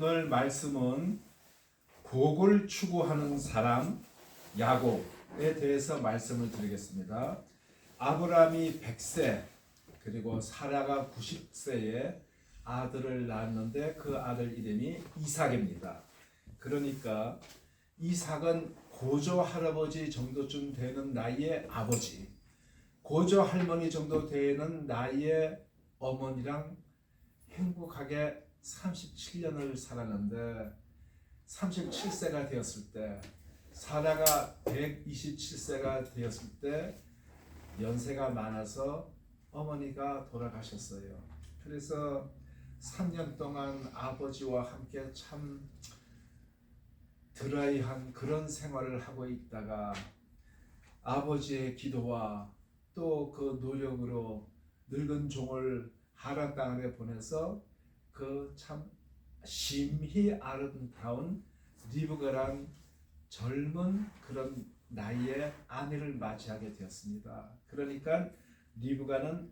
오늘 말씀은 복을 추구하는 사람 야곱에 대해서 말씀을 드리겠습니다. 아브라함이 100세 그리고 사라가 90세에 아들을 낳았는데 그 아들 이름이 이삭입니다. 그러니까 이삭은 고조 할아버지 정도쯤 되는 나이의 아버지, 고조 할머니 정도 되는 나이의 어머니랑 행복하게 37년을 살았는데 37세가 되었을 때, 사라가 127세가 되었을 때 연세가 많아서 어머니가 돌아가셨어요. 그래서 3년 동안 아버지와 함께 참 드라이한 그런 생활을 하고 있다가 아버지의 기도와 또 그 노력으로 늙은 종을 하란 땅에 보내서 그 참 심히 아름다운 리브가란 젊은 그런 나이의 아내를 맞이하게 되었습니다. 그러니까 리브가는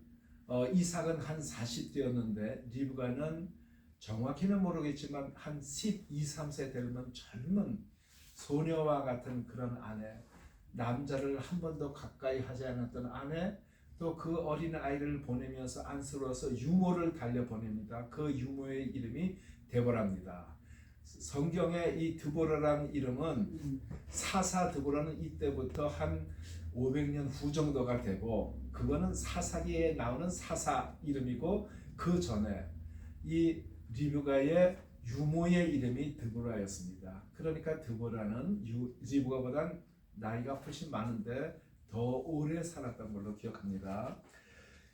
이삭은 한 40대였는데 리브가는 정확히는 모르겠지만 한 12, 3세 되면 젊은 소녀와 같은 그런 아내, 남자를 한 번도 가까이 하지 않았던 아내, 또 그 어린 아이를 보내면서 안쓰러워서 유모를 달려보냅니다. 그 유모의 이름이 데보라입니다. 성경에 이 드보라라는 이름은 사사 드보라는 이때부터 한 500년 후 정도가 되고, 그거는 사사기에 나오는 사사 이름이고, 그 전에 이 리브가의 유모의 이름이 드보라였습니다. 그러니까 드보라는 리브가보단 나이가 훨씬 많은데 더 오래 살았던 걸로 기억합니다.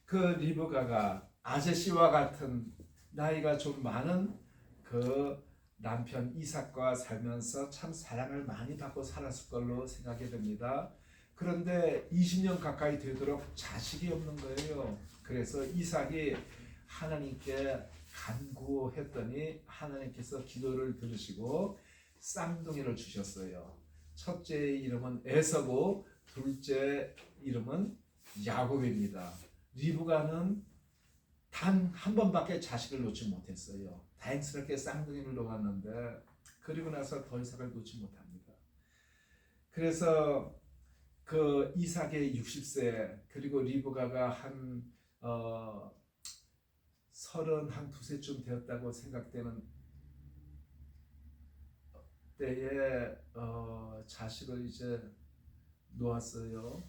그 리브가가 아저씨와 같은 나이가 좀 많은 그 남편 이삭과 살면서 참 사랑을 많이 받고 살았을 걸로 생각이 됩니다. 그런데 20년 가까이 되도록 자식이 없는 거예요. 그래서 이삭이 하나님께 간구했더니 하나님께서 기도를 들으시고 쌍둥이를 주셨어요. 첫째의 이름은 에서고 둘째 이름은 야곱입니다. 리브가는 단 한 번밖에 자식을 놓지 못했어요. 다행스럽게 쌍둥이를 놓았는데 그리고 나서 더 이상을 놓지 못합니다. 그래서 그 이삭의 60세 그리고 리브가가 한 32세쯤 되었다고 생각되는 때에 자식을 이제 놓았어요.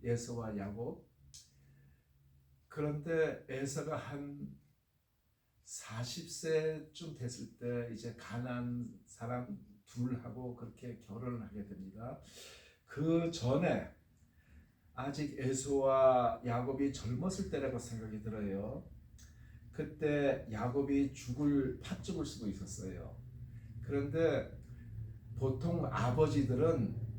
에서와 야곱. 그런데 에서가 한 40세쯤 됐을 때 이제 가나안 사람 둘하고 그렇게 결혼을 하게 됩니다. 그 전에 아직 에서와 야곱이 젊었을 때라고 생각이 들어요. 그때 야곱이 팥죽을 쓰고 있었어요. 그런데 보통 아버지들은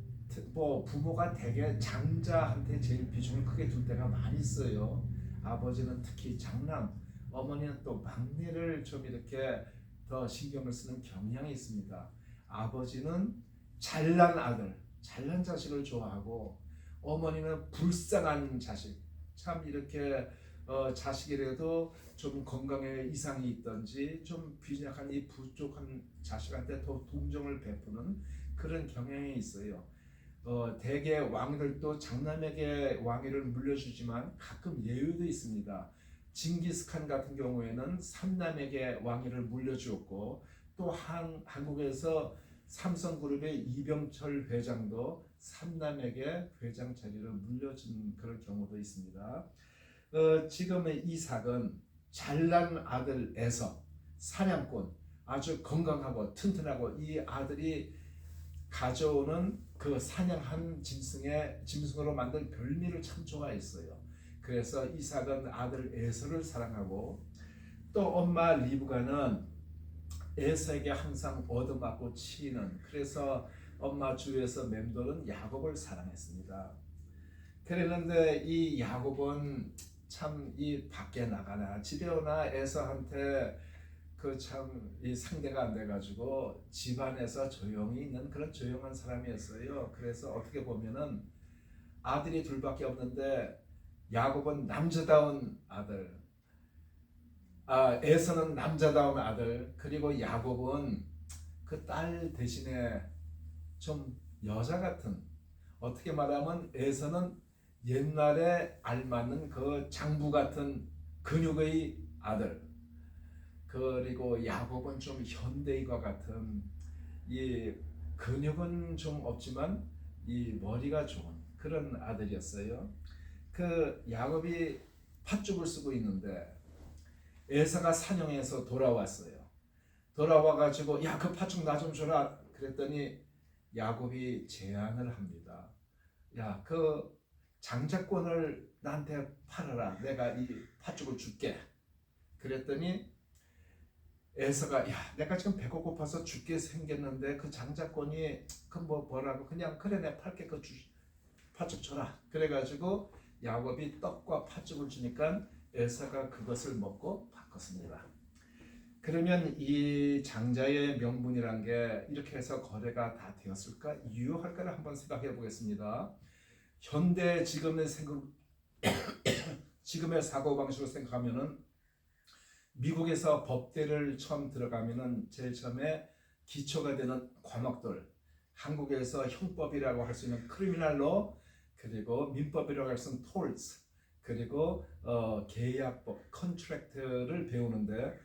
부모가 대개 장자한테 제일 비중을 크게 둘 때가 많이 있어요. 아버지는 특히 장남, 어머니는 또 막내를 좀 이렇게 더 신경을 쓰는 경향이 있습니다. 아버지는 잘난 아들, 잘난 자식을 좋아하고, 어머니는 불쌍한 자식, 참 이렇게 자식이라도 좀 건강에 이상이 있든지 좀 빈약한 이 부족한 자식한테 더 동정을 베푸는 그런 경향이 있어요. 대개 왕들도 장남에게 왕위를 물려주지만 가끔 예외도 있습니다. 징기스칸 같은 경우에는 삼남에게 왕위를 물려주었고, 또 한국에서 삼성그룹의 이병철 회장도 삼남에게 회장 자리를 물려준 그런 경우도 있습니다. 지금의 이삭은 잘난 아들 에서, 사냥꾼, 아주 건강하고 튼튼하고 이 아들이 가져오는 그 사냥한 짐승으로 만든 별미를 참 좋아했어요. 그래서 이삭은 아들 에서를 사랑하고, 또 엄마 리브가는 에서에게 항상 얻어맞고 치이는, 그래서 엄마 주위에서 맴도는 야곱을 사랑했습니다. 그랬는데 이 야곱은 참 이 밖에 나가나 집에 오나 에서한테 그 참 이 상대가 안 돼가지고 집안에서 조용히 있는 그런 조용한 사람이었어요. 그래서 어떻게 보면은 아들이 둘밖에 없는데 야곱은 남자다운 아들, 에서는 남자다운 아들, 그리고 야곱은 그 딸 대신에 좀 여자 같은, 어떻게 말하면 에서는 옛날에 알맞는 그 장부 같은 근육의 아들, 그리고 야곱은 좀 현대인과 같은, 이 근육은 좀 없지만 이 머리가 좋은 그런 아들이었어요. 그 야곱이 팥죽을 쓰고 있는데 에사가 사냥해서 돌아왔어요. 돌아와가지고 야, 그 팥죽 나 좀 줘라 그랬더니 야곱이 제안을 합니다. 야, 그 장자권을 나한테 팔아라. 내가 이 팥죽을 줄게. 그랬더니 에서가 야, 내가 지금 배가 고파서 죽게 생겼는데 그 장자권이 그 뭐라고 그냥 그래 내가 팔게 그 팥죽 줘라. 그래가지고 야곱이 떡과 팥죽을 주니까 에서가 그것을 먹고 바꿨습니다. 그러면 이 장자의 명분이란 게 이렇게 해서 거래가 다 되었을까? 유효할까를 한번 생각해 보겠습니다. 현대 지금의 사고 방식으로 생각하면은 미국에서 법대를 처음 들어가면은 제일 처음에 기초가 되는 과목들, 한국에서 형법이라고 할 수 있는 크리미널로, 그리고 민법이라고 할 수 있는 톨츠, 그리고 계약법 컨트랙트를 배우는데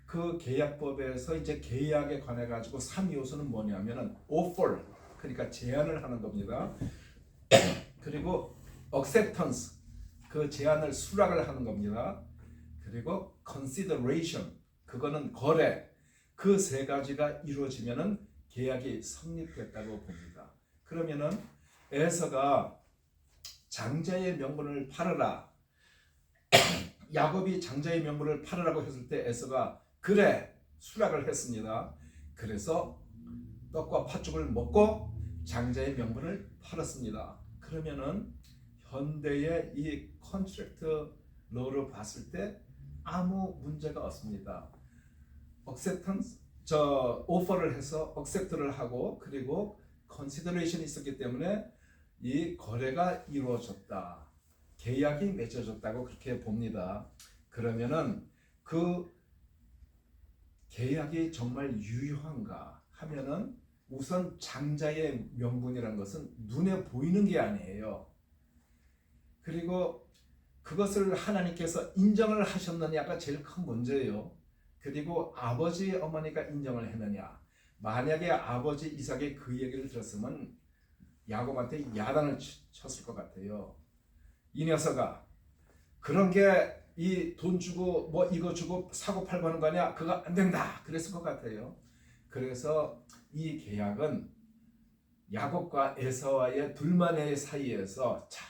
그 계약법에서 이제 계약에 관해 가지고 3요소는 뭐냐면은 offer, 그러니까 제안을 하는 겁니다. 그리고 acceptance, 그 제안을 수락을 하는 겁니다. 그리고 consideration, 그거는 거래. 그 세 가지가 이루어지면은 계약이 성립됐다고 봅니다. 그러면은 에서가 장자의 명분을 팔아라, 야곱이 장자의 명분을 팔으라고 했을 때 에서가 그래 수락을 했습니다. 그래서 떡과 팥죽을 먹고 장자의 명분을 팔았습니다. 그러면은 현대의 이 컨트랙트 로로 봤을 때 아무 문제가 없습니다. acceptance, 오퍼를 해서 accept를 하고 그리고 consideration이 있었기 때문에 이 거래가 이루어졌다. 계약이 맺어졌다고 그렇게 봅니다. 그러면은 그 계약이 정말 유효한가 하면은 우선 장자의 명분이라는 것은 눈에 보이는 게 아니에요. 그리고 그것을 하나님께서 인정을 하셨느냐가 제일 큰 문제예요. 그리고 아버지 어머니가 인정을 했느냐. 만약에 아버지 이삭이 그 얘기를 들었으면 야곱한테 야단을 쳤을 것 같아요. 이 녀석아, 그런 게 이 돈 주고 뭐 이거 주고 사고 팔고 하는 거 아니야? 그거 안 된다. 그랬을 것 같아요. 그래서 이 계약은 야곱과 에서와의 둘만의 사이에서 자,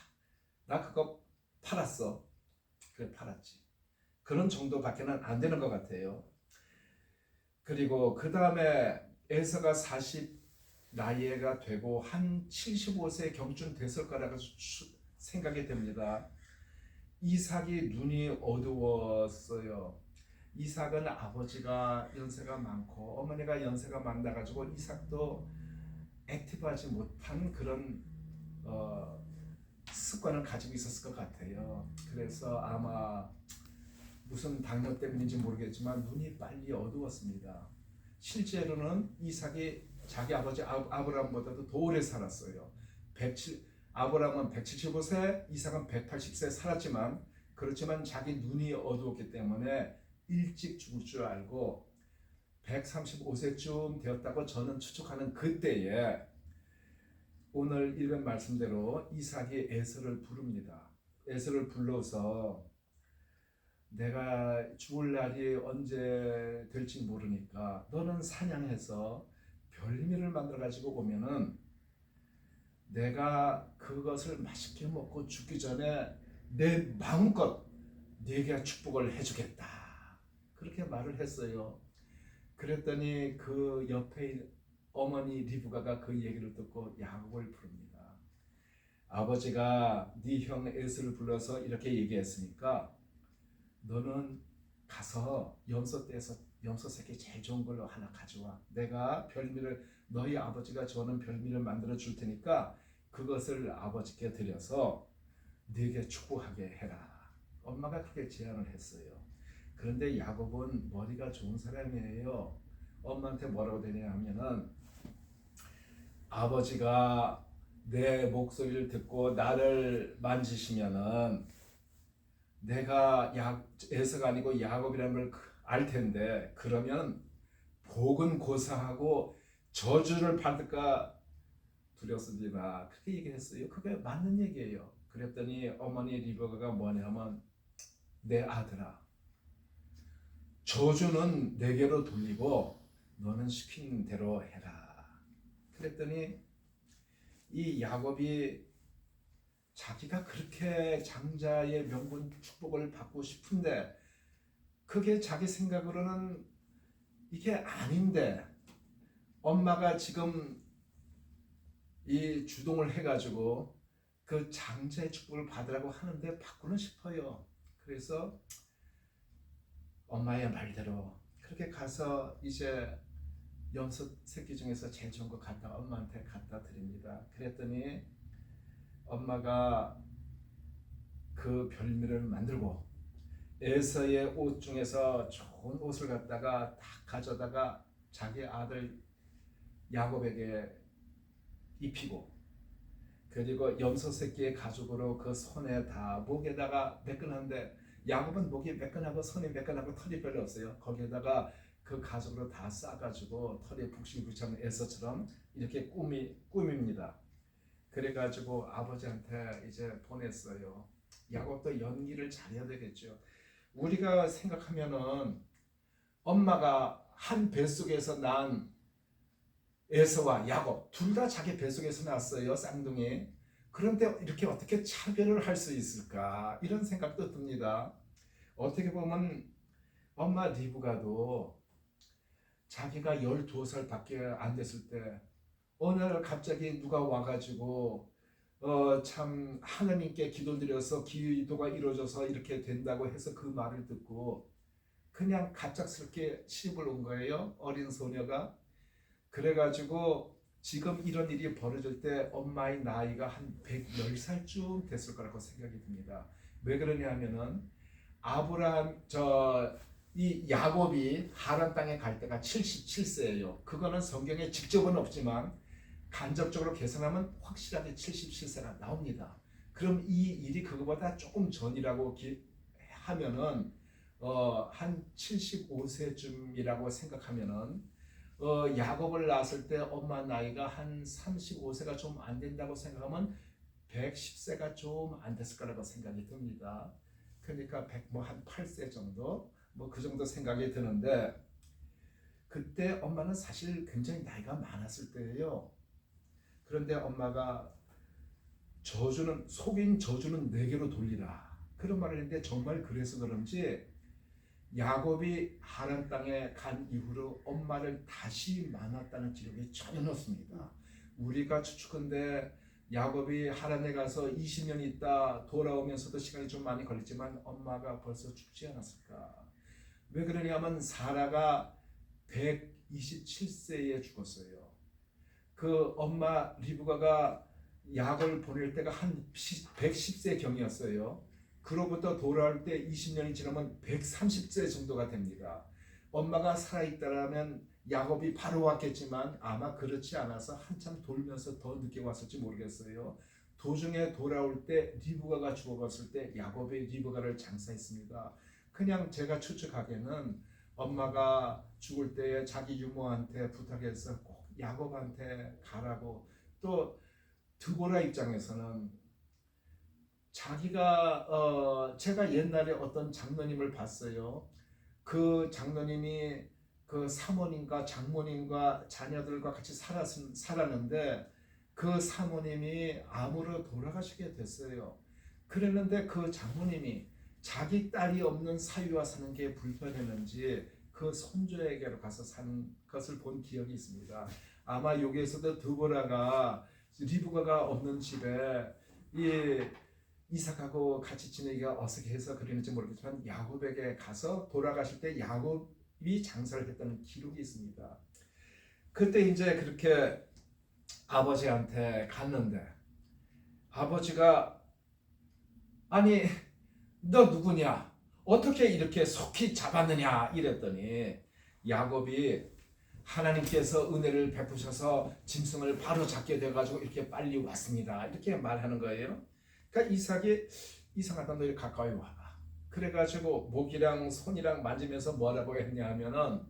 나 그거 팔았어. 그래 팔았지. 그런 정도밖에는 안 되는 것 같아요. 그리고 그 다음에 에서가 40 나이가 되고 한 75세 경쯤 됐을 거라고 생각이 됩니다. 이삭이 눈이 어두웠어요. 이삭은 아버지가 연세가 많고 어머니가 연세가 많아가지고 이삭도 액티브하지 못한 그런 습관을 가지고 있었을 것 같아요. 그래서 아마 무슨 당뇨 때문인지 모르겠지만 눈이 빨리 어두웠습니다. 실제로는 이삭이 자기 아버지 아브라함보다도 더 오래 살았어요. 아브라함은 175세, 이삭은 180세 살았지만 그렇지만 자기 눈이 어두웠기 때문에 일찍 죽을 줄 알고 135세쯤 되었다고 저는 추측하는 그때에 오늘 읽은 말씀대로 이삭이 에서를 부릅니다. 에서를 불러서 내가 죽을 날이 언제 될지 모르니까 너는 사냥해서 별미를 만들어 가지고 오면은 내가 그것을 맛있게 먹고 죽기 전에 내 마음껏 네게 축복을 해주겠다. 그렇게 말을 했어요. 그랬더니 그 옆에 어머니 리브가가 그 얘기를 듣고 야곱을 부릅니다. 아버지가 네 형 에스를 불러서 이렇게 얘기했으니까 너는 가서 염소 떼서 염소 새끼 제일 좋은 걸로 하나 가져와. 내가 별미를 너희 아버지가 좋아하는 별미를 만들어 줄 테니까 그것을 아버지께 드려서 네게 축복하게 해라. 엄마가 그렇게 제안을 했어요. 그런데 야곱은 머리가 좋은 사람이에요. 엄마한테 뭐라고 되냐 하면은 아버지가 내 목소리를 듣고 나를 만지시면은 내가 에서가 아니고 야곱이라는 걸 알 텐데 그러면 복은 고사하고 저주를 받을까 두렵습니다. 그렇게 얘기했어요. 그게 맞는 얘기예요. 그랬더니 어머니 리브가가 뭐냐면 내 아들아 저주는 내게로 돌리고 너는 시킨 대로 해라. 그랬더니 이 야곱이 자기가 그렇게 장자의 명분 축복을 받고 싶은데 그게 자기 생각으로는 이게 아닌데 엄마가 지금 이 주동을 해가지고 그 장자의 축복을 받으라고 하는데 받고는 싶어요. 그래서 엄마의 말대로 그렇게 가서 이제 염소 새끼 중에서 제일 좋은 거 갖다 엄마한테 갖다 드립니다. 그랬더니 엄마가 그 별미를 만들고 에서의 옷 중에서 좋은 옷을 갖다가 다 가져다가 자기 아들 야곱에게 입히고 그리고 염소 새끼의 가죽으로 그 손에 다 목에다가 매끈한데 야곱은 목이 매끈하고 손이 매끈하고 털이 별로 없어요. 거기에다가 그 가죽으로 다 싸가지고 털이 북실북실한 에서처럼 이렇게 꾸밉니다. 그래가지고 아버지한테 이제 보냈어요. 야곱도 연기를 잘해야 되겠죠. 우리가 생각하면은 엄마가 한 뱃속에서 난 에서와 야곱 둘 다 자기 뱃속에서 났어요. 쌍둥이. 그런데 이렇게 어떻게 차별을 할 수 있을까 이런 생각도 듭니다. 어떻게 보면 엄마 리브가도 자기가 12살밖에 안 됐을 때 어느 날 갑자기 누가 와가지고 참 하나님께 기도드려서 기도가 이루어져서 이렇게 된다고 해서 그 말을 듣고 그냥 갑작스럽게 시집을 온 거예요. 어린 소녀가. 그래가지고 지금 이런 일이 벌어질 때 엄마의 나이가 한 110살쯤 됐을 거라고 생각이 듭니다. 왜 그러냐 하면은 이 야곱이 하란 땅에 갈 때가 77세예요. 그거는 성경에 직접은 없지만 간접적으로 계산하면 확실하게 77세가 나옵니다. 그럼 이 일이 그거보다 조금 전이라고 하면은 한 75세쯤이라고 생각하면은 야곱을 낳았을 때 엄마 나이가 한 35세가 좀 안 된다고 생각하면 110세가 좀 안 됐을 거라고 생각이 듭니다. 그러니까 한 8세 정도 그 정도 생각이 드는데 그때 엄마는 사실 굉장히 나이가 많았을 때예요. 그런데 엄마가 속인 저주는 내게로 돌리라 그런 말을 했는데 정말 그래서 그런지 야곱이 하란 땅에 간 이후로 엄마를 다시 만났다는 기록이 전혀 없습니다. 우리가 추측한데 야곱이 하란에 가서 20년 있다 돌아오면서도 시간이 좀 많이 걸렸지만 엄마가 벌써 죽지 않았을까? 왜 그러냐면 사라가 127세에 죽었어요. 그 엄마 리브가가 약을 보낼 때가 한 110세 경이었어요. 그로부터 돌아올 때 20년이 지나면 130세 정도가 됩니다. 엄마가 살아있다면 야곱이 바로 왔겠지만 아마 그렇지 않아서 한참 돌면서 더 늦게 왔을지 모르겠어요. 도중에 돌아올 때 리브가가 죽어갔을 때 야곱이 리브가를 장사했습니다. 그냥 제가 추측하기에는 엄마가 죽을 때에 자기 유모한테 부탁해서 꼭 야곱한테 가라고. 또 드보라 입장에서는 자기가 제가 옛날에 어떤 장로님을 봤어요. 그 장로님이 그 사모님과 장모님과 자녀들과 같이 살았는데 그 사모님이 암으로 돌아가시게 됐어요. 그랬는데 그 장모님이 자기 딸이 없는 사위와 사는 게 불편했는지 그 손주에게로 가서 사는 것을 본 기억이 있습니다. 아마 여기에서도 드보라가 리브가가 없는 집에 이삭하고 같이 지내기가 어색해서 그랬는지 모르겠지만 야곱에게 가서 돌아가실 때 야곱이 장사를 했다는 기록이 있습니다. 그때 이제 그렇게 아버지한테 갔는데 아버지가 아니 너 누구냐? 어떻게 이렇게 속히 잡았느냐 이랬더니 야곱이 하나님께서 은혜를 베푸셔서 짐승을 바로 잡게 돼가지고 이렇게 빨리 왔습니다. 이렇게 말하는 거예요. 그러니까 이삭이 이상하다, 너희 가까이 와봐. 그래가지고 목이랑 손이랑 만지면서 뭐라고 했냐 하면은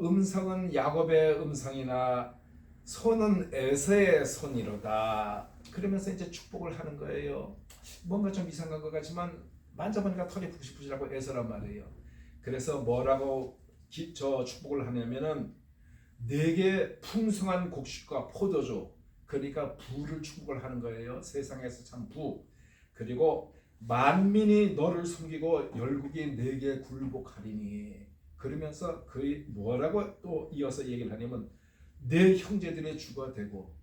음성은 야곱의 음성이나 손은 에서의 손이로다. 그러면서 이제 축복을 하는 거예요. 뭔가 좀 이상한 것 같지만 만져보니까 털이 푸실푸실하고 에서란 말이에요. 그래서 뭐라고 축복을 하냐면은 내게 풍성한 곡식과 포도주, 그러니까 부를 축복을 하는 거예요. 세상에서 참 부. 그리고 만민이 너를 섬기고 열국이 내게 굴복하리니. 그러면서 그 뭐라고 또 이어서 얘기를 하냐면 내 형제들의 주가 되고,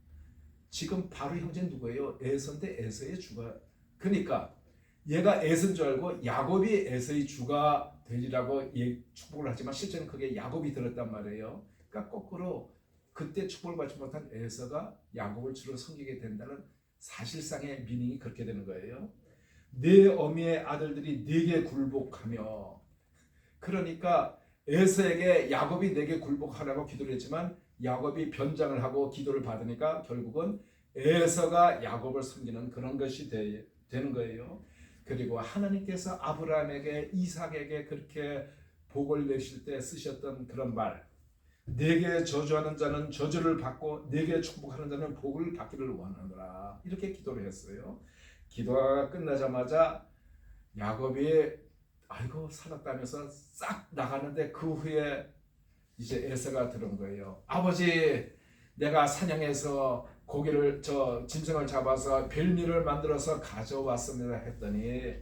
지금 바로 형제는 누구예요? 에서인데 에서의 주가, 그러니까 얘가 에서인 줄 알고 야곱이 에서의 주가 되리라고 축복을 하지만 실제는 그게 야곱이 들었단 말이에요. 그러니까 거꾸로 그때 축복을 받지 못한 에서가 야곱을 주로 섬기게 된다는 사실상의 미닝이 그렇게 되는 거예요. 내 어미의 아들들이 네게 굴복하며, 그러니까 에서에게 야곱이 내게 굴복하라고 기도를 했지만 야곱이 변장을 하고 기도를 받으니까 결국은 에서가 야곱을 섬기는 그런 것이 되는 거예요. 그리고 하나님께서 아브라함에게 이삭에게 그렇게 복을 내실 때 쓰셨던 그런 말, 내게 저주하는 자는 저주를 받고 내게 축복하는 자는 복을 받기를 원하노라, 이렇게 기도를 했어요. 기도가 끝나자마자 야곱이 아이고 살았다면서 싹 나가는데 그 후에 이제 에서가 들은 거예요. 아버지, 내가 사냥해서 고기를 짐승을 잡아서 별미를 만들어서 가져왔습니다 했더니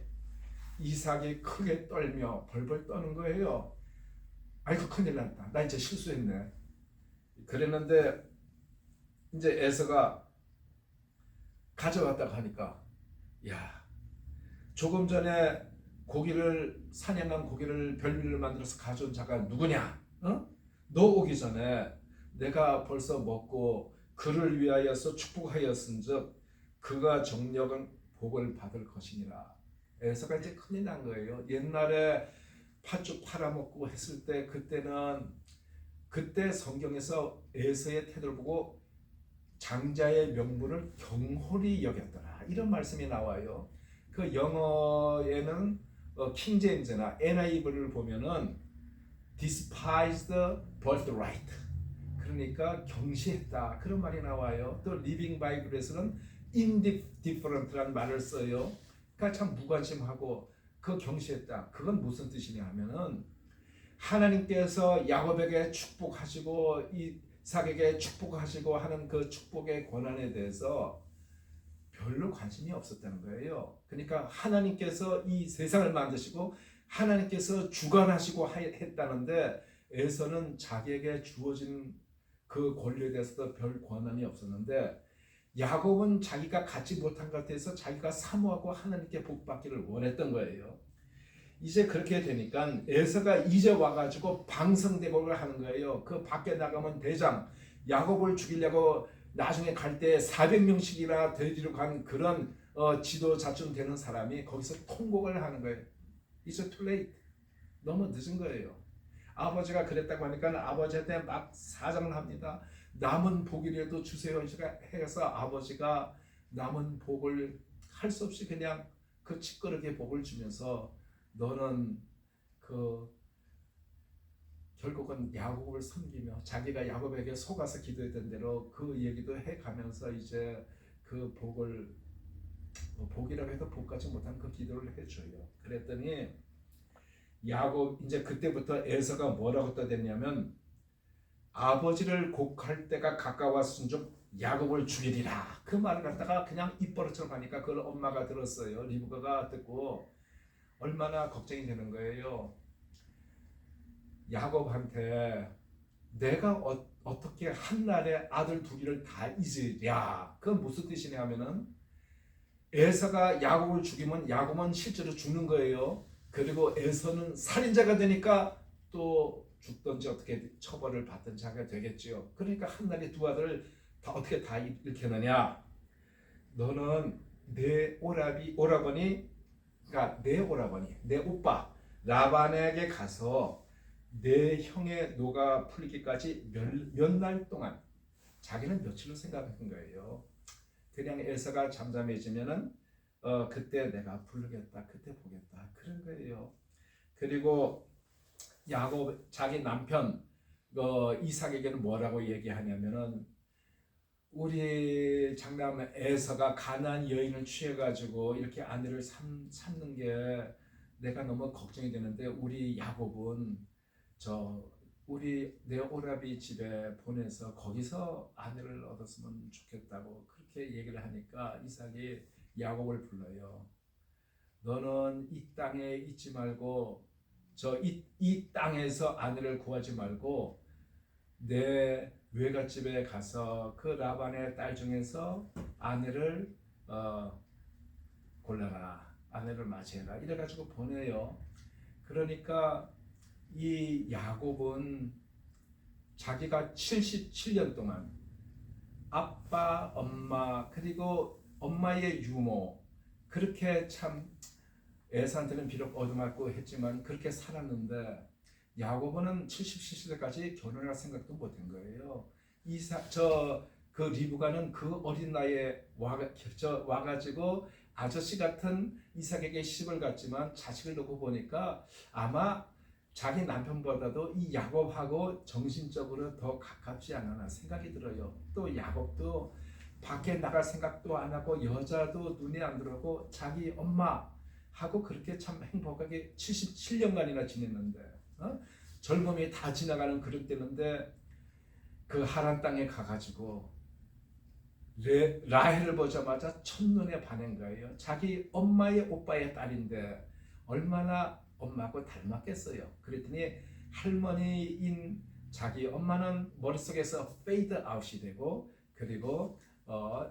이삭이 크게 떨며 벌벌 떠는 거예요. 아이고 큰일 났다, 나 이제 실수했네. 그랬는데 이제 에서가 가져왔다고 하니까, 야, 조금 전에 사냥한 고기를 별미를 만들어서 가져온 자가 누구냐? 너 오기 전에 내가 벌써 먹고 그를 위하여서 축복하였은즉 그가 정력은 복을 받을 것이니라. 에서가 이제 큰일 난 거예요. 옛날에 팥죽 팔아먹고 했을 때 그때 성경에서 에서의 태도를 보고 장자의 명분을 경홀히 여겼더라, 이런 말씀이 나와요. 그 영어에는 킹제임스나 NIV를 보면은 despised birthright, 그러니까 경시했다, 그런 말이 나와요. 또 리빙 바이블에서는 indifferent라는 말을 써요. 그러니까 참 무관심하고 그 경시했다. 그건 무슨 뜻이냐 하면은 하나님께서 야곱에게 축복하시고 이삭에게 축복하시고 하는 그 축복의 권한에 대해서 별로 관심이 없었다는 거예요. 그러니까 하나님께서 이 세상을 만드시고 하나님께서 주관하시고 했다는데 에서는 자기에게 주어진 그 권리에 대해서도 별 권한이 없었는데 야곱은 자기가 갖지 못한 것 같아서 자기가 사모하고 하나님께 복받기를 원했던 거예요. 이제 그렇게 되니까 에서가 이제 와가지고 방성대고를 하는 거예요. 그 밖에 나가면 대장, 야곱을 죽이려고 나중에 갈 때 400명씩이나 데리러 간 그런 지도자쯤 되는 사람이 거기서 통곡을 하는 거예요. It's too late. 너무 늦은 거예요. 아버지가 그랬다고 하니까 아버지한테 막 사정을 합니다. 남은 복이라도 주세요 해서 아버지가 남은 복을 할 수 없이 그냥 그 찌끄러기의 복을 주면서 너는 결국은 야곱을 섬기며 자기가 야곱에게 속아서 기도했던 대로 그 얘기도 해가면서 이제 그 복이라고 해도 복받지 못한 그 기도를 해줘요. 그랬더니 야곱 이제 그때부터 에서가 뭐라고 떠댔냐면 아버지를 곡할 때가 가까웠은즉 야곱을 죽이리라, 그 말을 갖다가 그냥 입버릇처럼 하니까 그걸 엄마가 들었어요. 리브가가 듣고 얼마나 걱정이 되는 거예요. 야곱한테 내가 어떻게 한날에 아들 둘이를 다 잊으랴, 그건 무슨 뜻이냐 하면은 에서가 야곱을 죽이면 야곱은 실제로 죽는 거예요. 그리고 에서는 살인자가 되니까 또 죽든지 어떻게 처벌을 받든지 하게 되겠지요. 그러니까 한날에 두 아들을 어떻게 다 잃겠느냐, 너는 내 오라버니 그러니까 내 오라버니, 내 오빠 라반에게 가서 내 형의 노가 풀리기까지 몇 날 동안 자기는 며칠로 생각한 거예요. 그냥 에서가 잠잠해지면은 그때 내가 부르겠다, 그때 보겠다 그런 거예요. 그리고 야곱 자기 남편 이삭에게는 뭐라고 얘기하냐면은 우리 장남 에서가 가나안 여인을 취해가지고 이렇게 아내를 삼는 게 내가 너무 걱정이 되는데 우리 야곱은 우리 내 오라비 집에 보내서 거기서 아내를 얻었으면 좋겠다고 그렇게 얘기를 하니까 이삭이 야곱을 불러요. 너는 이 땅에 있지 말고 이 땅에서 아내를 구하지 말고 내 외갓집에 가서 그 라반의 딸 중에서 아내를 골라라, 아내를 맞이해라 이래가지고 보내요. 그러니까 이 야곱은 자기가 77년 동안 아빠, 엄마 그리고 엄마의 유모 그렇게 참 에사한테는 비록 얻어맞고 했지만 그렇게 살았는데 야곱은 77세까지 결혼할 생각도 못한 거예요. 그 리브가는 그 어린 나이에 와가지고 아저씨 같은 이삭에게 시집을 갔지만 자식을 놓고 보니까 아마 자기 남편보다도 이 야곱하고 정신적으로 더 가깝지 않았나 생각이 들어요. 또 야곱도 밖에 나갈 생각도 안 하고 여자도 눈에 안 들어오고 자기 엄마하고 그렇게 참 행복하게 77년간이나 지냈는데 젊음이 다 지나가는 그런 때인데 그 하란 땅에 가가지고 라헬을 보자마자 첫눈에 반한 거예요. 자기 엄마의 오빠의 딸인데 얼마나 엄마하고 닮았겠어요. 그랬더니 할머니인 자기 엄마는 머릿속에서 페이드 아웃이 되고 그리고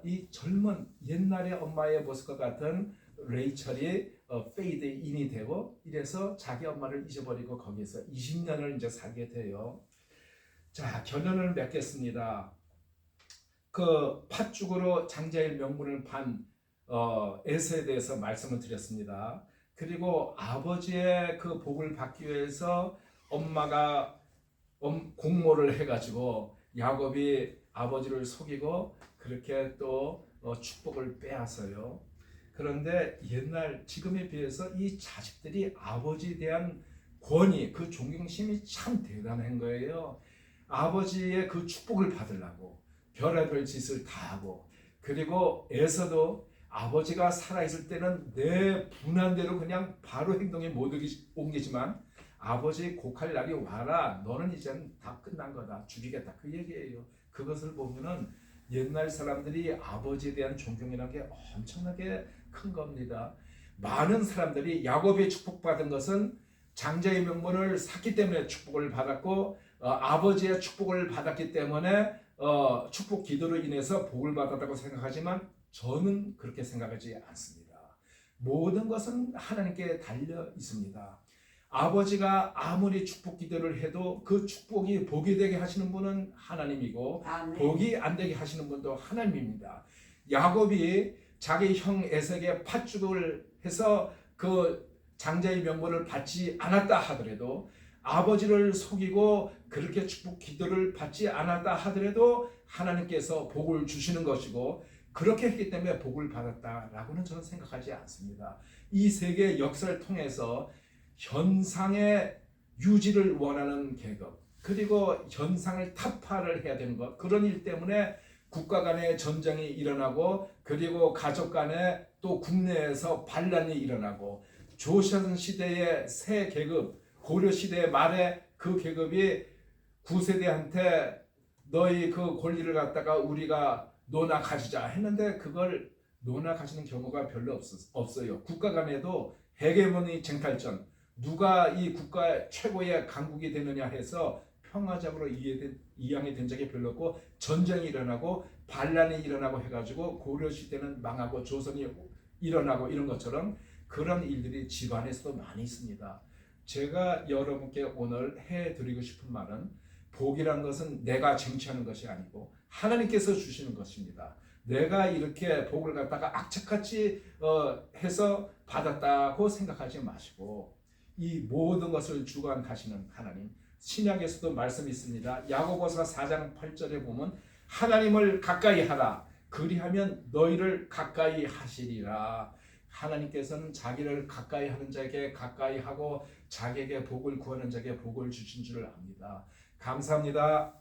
이 젊은 옛날의 엄마의 모습과 같은 레이첼이 페이드 인이 되고 이래서 자기 엄마를 잊어버리고 거기서 20년을 이제 살게 돼요. 자, 결론을 맺겠습니다. 그 팥죽으로 장자의 명분을 판 에서에 대해서 말씀을 드렸습니다. 그리고 아버지의 그 복을 받기 위해서 엄마가 공모를 해가지고 야곱이 아버지를 속이고 그렇게 또 축복을 빼앗아요. 그런데 지금에 비해서 이 자식들이 아버지에 대한 권위, 그 존경심이 참 대단한 거예요. 아버지의 그 축복을 받으려고 별의별 짓을 다 하고 그리고 에서도 아버지가 살아있을 때는 내 분한 대로 그냥 바로 행동에 못 옮기지만 아버지 곡할 날이 와라, 너는 이제는 다 끝난 거다, 죽이겠다 그 얘기예요. 그것을 보면은 옛날 사람들이 아버지에 대한 존경이라는 게 엄청나게 큰 겁니다. 많은 사람들이 야곱의 축복받은 것은 장자의 명분을 샀기 때문에 축복을 받았고 아버지의 축복을 받았기 때문에 축복 기도로 인해서 복을 받았다고 생각하지만 저는 그렇게 생각하지 않습니다. 모든 것은 하나님께 달려 있습니다. 아버지가 아무리 축복 기도를 해도 그 축복이 복이 되게 하시는 분은 하나님이고 아멘. 복이 안 되게 하시는 분도 하나님입니다. 야곱이 자기 형 에서에게 팥죽을 해서 그 장자의 명분을 받지 않았다 하더라도 아버지를 속이고 그렇게 축복 기도를 받지 않았다 하더라도 하나님께서 복을 주시는 것이고 그렇게 했기 때문에 복을 받았다라고는 저는 생각하지 않습니다. 이 세계 역사를 통해서 현상의 유지를 원하는 계급 그리고 현상을 타파를 해야 되는 것 그런 일 때문에 국가 간의 전쟁이 일어나고 그리고 가족 간에 또 국내에서 반란이 일어나고 조선 시대의 새 계급 고려 시대 말에 그 계급이 구세대한테 너희 그 권리를 갖다가 우리가 논아 가지자 했는데 그걸 논아 가지는 경우가 별로 없어요. 국가 간에도 헤게모니 쟁탈전 누가 이 국가 최고의 강국이 되느냐 해서 평화적으로 이양이 된 적이 별로 없고 전쟁이 일어나고 반란이 일어나고 해가지고 고려 시대는 망하고 조선이 일어나고 이런 것처럼 그런 일들이 집안에서도 많이 있습니다. 제가 여러분께 오늘 해드리고 싶은 말은 복이란 것은 내가 쟁취하는 것이 아니고 하나님께서 주시는 것입니다. 내가 이렇게 복을 갖다가 악착같이 해서 받았다고 생각하지 마시고 이 모든 것을 주관하시는 하나님, 신약에서도 말씀이 있습니다. 야고보서 4장 8절에 보면 하나님을 가까이 하라 그리하면 너희를 가까이 하시리라. 하나님께서는 자기를 가까이 하는 자에게 가까이 하고 자기에게 복을 구하는 자에게 복을 주신 줄 압니다. 감사합니다.